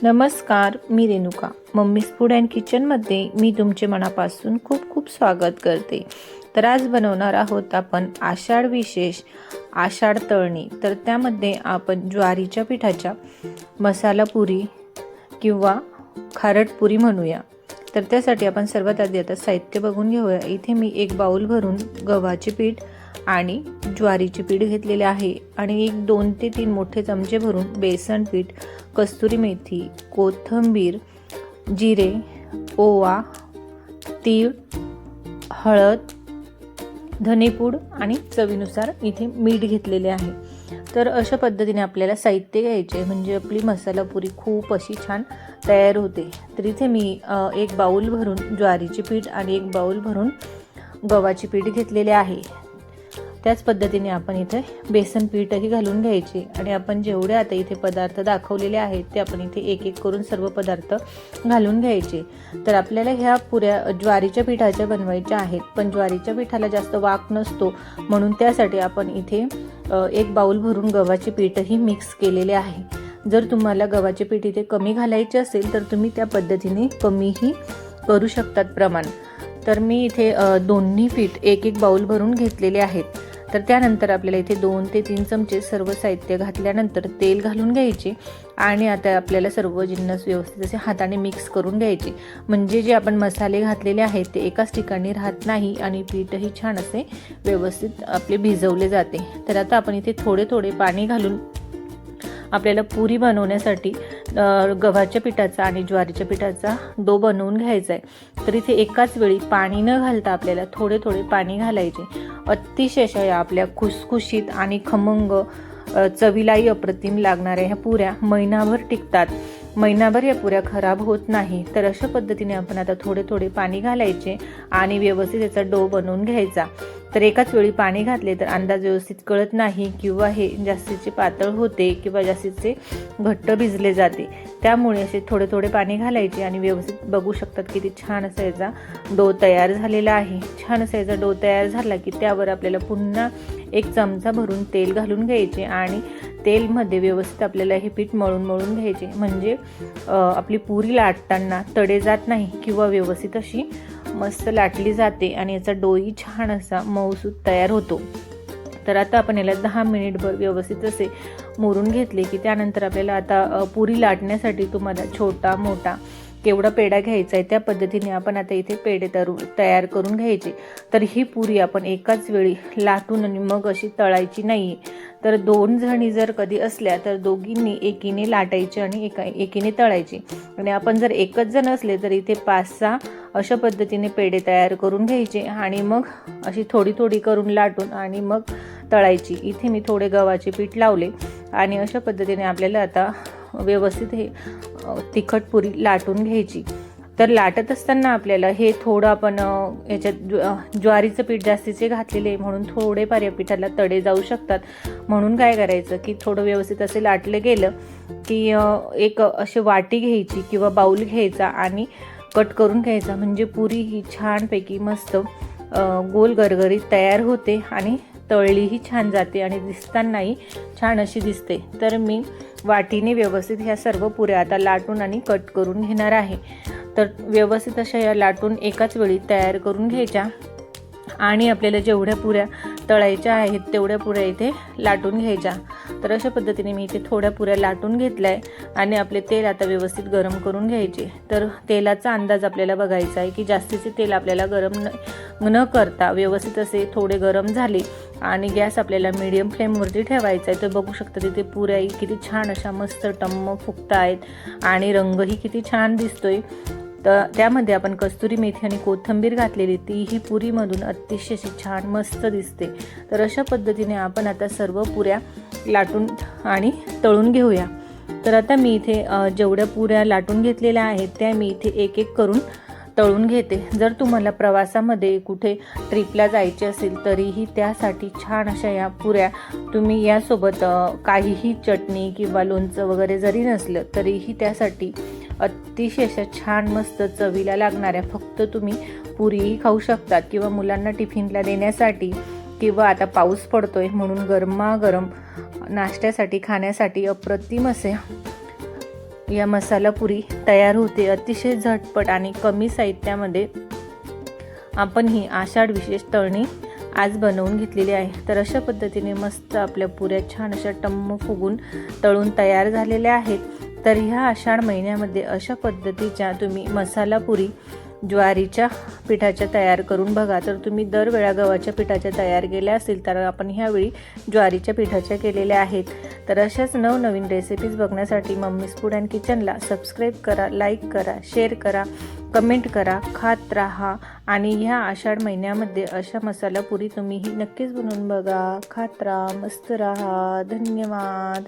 नमस्कार, मी Renuka. Mummies food and किचनमध्ये मी तुमचे मनापासून खूप खूप स्वागत करते. तर आज बनवणार आहोत आपण आषाढ विशेष आषाढ तळणी. तर त्यामध्ये आपण ज्वारीच्या पिठाच्या मसाला पुरी किंवा खारट पुरी म्हणूया. तर त्यासाठी आपण सर्वात आधी आता साहित्य बघून घेऊया. इथे मी एक बाउल भरून गव्हाचे पीठ आणि ज्वारीचे पीठ घेतलेले आहे आणि 2 ते 3 मोठे चमचे भरून बेसन पीठ, कस्तुरी मेथी, कोथिंबीर, जिरे, ओवा, तीळ, हळद, धनेपूड आणि चवीनुसार इथे मीठ घेतलेले आहे. तर अशा पद्धतीने आपल्याला साहित्य घ्यायचे म्हणजे आपली मसाला पुरी खूप अशी छान तयार होते. तर इथे मी एक बाउल भरून ज्वारीचे पीठ आणि एक बाउल भरून गव्हाचे पीठ घेतलेले आहे. त्याच पद्धतीने आपण इथे बेसन पीठही घालून घ्यायचे आणि आपण जेवढे आता इथे पदार्थ दाखवलेले आहेत ते आपण इथे एक एक करून सर्व पदार्थ घालून घ्यायचे. तर आपल्याला ह्या पुऱ्या ज्वारीच्या पिठाच्या बनवायच्या आहेत, पण ज्वारीच्या पिठाला जास्त वाक नसतो म्हणून त्यासाठी आपण इथे एक बाउल भरून गव्हाचे पीठही मिक्स केलेले आहे. जर तुम्हाला गव्हाचे पीठ इथे कमी घालायचे असेल तर तुम्ही त्या पद्धतीने कमीही करू शकतात प्रमाण. तर मी इथे दोन्ही पीठ एक एक बाउल भरून घेतलेले आहेत. तर त्यानंतर आपल्याला इथे 2 ते 3 चमचे सर्व साहित्य घातल्यानंतर तेल घालून घ्यायचे आणि आता आपल्याला सर्व जिन्नस व्यवस्थित असे हाताने मिक्स करून घ्यायचे म्हणजे जे आपण मसाले घातलेले आहेत ते एकाच ठिकाणी राहत नाही आणि पीठही छान असे व्यवस्थित आपले भिजवले जाते. तर आता आपण इथे थोडे थोडे पाणी घालून आपल्याला पुरी बनवण्यासाठी गव्हाच्या पिठाचा आणि ज्वारीच्या पिठाचा डो बनवून घ्यायचा आहे. तर इथे एकाच वेळी पाणी न घालता आपल्याला थोडे थोडे पाणी घालायचे. अतिशय अशा या आपल्या खुसखुशीत आणि खमंग चवीलाही अप्रतिम लागणाऱ्या ह्या पुऱ्या महिनाभर टिकतात. महिनाभर या पुऱ्या खराब होत नाही. तर अशा पद्धतीने आपण आता थोडे थोडे पाणी घालायचे आणि व्यवस्थित याचा डो बनवून घ्यायचा. तर एकाच वेळी पाणी घातले तर अंदाज व्यवस्थित कळत नाही किंवा हे जास्तीचे पातळ होते किंवा जास्तीचे घट्ट भिजले जाते. त्यामुळे असे थोडे थोडे पाणी घालायचे आणि व्यवस्थित बघू शकतात किती छान असा याचा डो तयार झालेला आहे. छान असा याचा डो तयार झाला की त्यावर आपल्याला पुन्हा 1 चमचा भरून तेल घालून घ्यायचे आणि तेलमध्ये व्यवस्थित आपल्याला हे पीठ मळून घ्यायचे म्हणजे आपली पुरी लाटताना तडे जात नाही किंवा व्यवस्थित अशी मस्त लाटली जाते आणि याचा डोही छान असा मऊसूत तयार होतो. तर आता आपण याला 10 मिनिटभर व्यवस्थित असे मुरून घेतले की त्यानंतर आपल्याला आता पुरी लाटण्यासाठी तुम्हाला छोटा मोठा केवढा पेढा घ्यायचा आहे त्या पद्धतीने आपण आता इथे पेढे तयार करून घ्यायचे. तर ही पुरी आपण एकाच वेळी लाटून आणि मग अशी तळायची नाही. तर 2 जणी जर कधी असल्या तर दोघींनी एकीने लाटायची आणि एकीने तळायची आणि आपण जर एकच जण असले तर इथे 5-6 अशा पद्धतीने पेढे तयार करून घ्यायचे आणि मग अशी थोडी थोडी करून लाटून आणि मग तळायची. इथे मी थोडे गव्हाचे पीठ लावले आणि अशा पद्धतीने आपल्याला आता व्यवस्थित हे तिखट पुरी लाटून घ्यायची. तर लाटत असताना आपल्याला हे थोडं आपण याच्यात ज्वारीचं पीठ जास्तीचे घातलेले म्हणून थोडेफार या पिठाला तडे जाऊ शकतात. म्हणून काय करायचं की थोडं व्यवस्थित असे लाटलं गेलं की एक अशी वाटी घ्यायची किंवा बाऊल घ्यायचा आणि कट करून घ्यायचा म्हणजे पुरी ही छानपैकी मस्त गोल गरगरीत तयार होते आणि तळलीही छान जाते आणि दिसतानाही छान अशी दिसते. तर मी वाटीने व्यवस्थित ह्या सर्व पुऱ्या आता लाटून आणि कट करून घेणार आहे. तर व्यवस्थित अशा या लाटून एकाच वेळी तयार करून घ्यायच्या आणि आपल्याला जेवढ्या पुऱ्या तळायच्या आहेत तेवढ्या पुऱ्या इथे लाटून घ्यायच्या. तर अशा पद्धतीने मी इथे थोड्या पुऱ्या लाटून घेतल्या आहे आणि आपले तेल आता व्यवस्थित गरम करून घ्यायचे. तर तेलाचा अंदाज आपल्याला बघायचा आहे की जास्तीचे तेल आपल्याला गरम न करता व्यवस्थित असे थोडे गरम झाले आणि गॅस आपल्याला मीडियम फ्लेमवरती ठेवायचा आहे. तर बघू शकता तिथे पुऱ्याही किती छान अशा मस्त टम्म फुगता आहेत आणि रंगही किती छान दिसतोय. तर त्यामध्ये आपण कस्तुरी मेथी आणि कोथिंबीर घातलेली तीही पुरीमधून अतिशय छान मस्त दिसते. तर अशा पद्धतीने आपण आता सर्व पुऱ्या लाटून आणि तळून घेऊया. तर आता मी इथे जेवढ्या पुऱ्या लाटून घेतलेल्या आहेत त्या मी इथे एक एक करून तळून घेते. जर तुम्हाला प्रवासामध्ये कुठे ट्रिपला जायचे असेल तरीही त्यासाठी छान अशा या पुऱ्या तुम्ही यासोबत काहीही चटणी किंवा लोणचं वगैरे जरी नसलं तरीही त्यासाठी अतिशय अशा छान मस्त चवीला लागणाऱ्या फक्त तुम्ही पुरीही खाऊ शकतात किंवा मुलांना टिफिनला देण्यासाठी किंवा आता पाऊस पडतोय म्हणून गरमागरम नाश्त्यासाठी खाण्यासाठी अप्रतिम असे या मसाला पुरी तयार होते. अतिशय झटपट आणि कमी साहित्यामध्ये आपण ही आषाढ विशेष तळणी आज बनवून घेतलेली आहे. तर अशा पद्धतीने मस्त आपल्या पुऱ्या छान अशा टम्म फुगून तळून तयार झालेल्या आहेत. तर ह्या आषाढ महिन्यामध्ये अशा पद्धतीच्या तुम्ही मसाला पुरी ज्वारीच्या पिठाच्या तयार करून बघा. तर तुम्ही दरवेळा गव्हाच्या पिठाच्या तयार केल्या असतील, तर आपण ह्यावेळी ज्वारीच्या पिठाच्या केलेल्या आहेत. तर अशाच नवनवीन रेसिपीज बघण्यासाठी मम्मीज फूड अँड किचनला सबस्क्राईब करा, लाईक करा, शेअर करा, कमेंट करा, खात राहा. आणि ह्या आषाढ महिन्यामध्ये अशा मसाला पुरी तुम्हीही नक्कीच बनवून बघा. खात राहा, मस्त राहा. धन्यवाद.